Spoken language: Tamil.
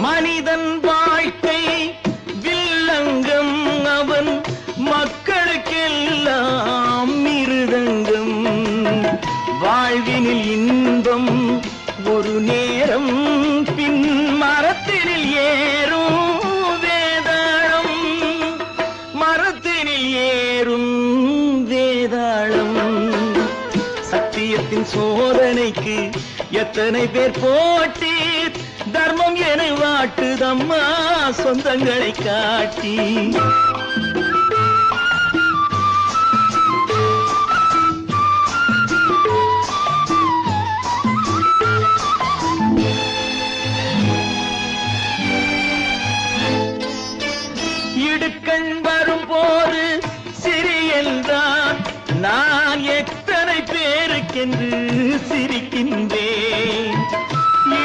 மனிதன் வாழ்க்கை வில்லங்கம், அவன் மக்களுக்கெல்லாம் மிருதங்கம். வாழ்வினில் இன்பம் ஒரு நேரம், பின் மரத்தினில் ஏறும் வேதாளம், மரத்தினில் ஏறும் வேதாளம். சத்தியத்தின் சோதனைக்கு எத்தனை பேர் போட்டி, தர்மம் என வாட்டுதம்மா சொந்தங்களை காட்டி. இடுக்கண் வரும் போது சிறியல்தான், நான் எத்தனை பேருக்கென்று சிரிக்கின்றேன்.